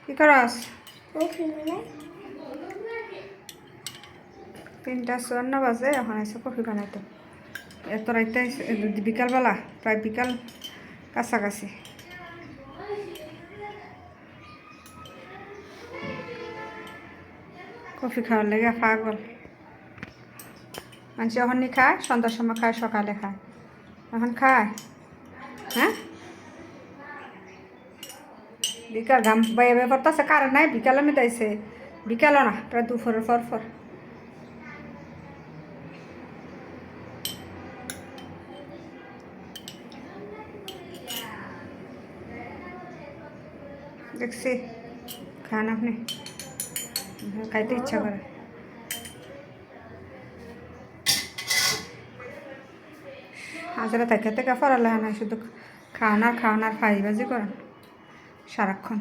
কি করস? 3:54 বাজে, এখন এসে কফি বানাইতো। এত রাইতে বিকালবেলা, প্রায় বিকাল কাছাকাছি। কফি খাওয়ার লেগে পাগল। মানুষ এখনই খায়, সন্ধ্যার সময় খায়, সকালে খায়, এখন খায়। হ্যাঁ, বিকাল ঘাম বাইরে করতেছে, কারণ নাই, বিকালে মিটাইছে। বিকালও না, প্রায় দুপুরের পর। দেখছি, খান আপনি, খাইতে ইচ্ছা করে। হাজারা থেকে পড়ালে না, শুধু খাওয়ানার ফাইবাজি করেন সারাক্ষণ।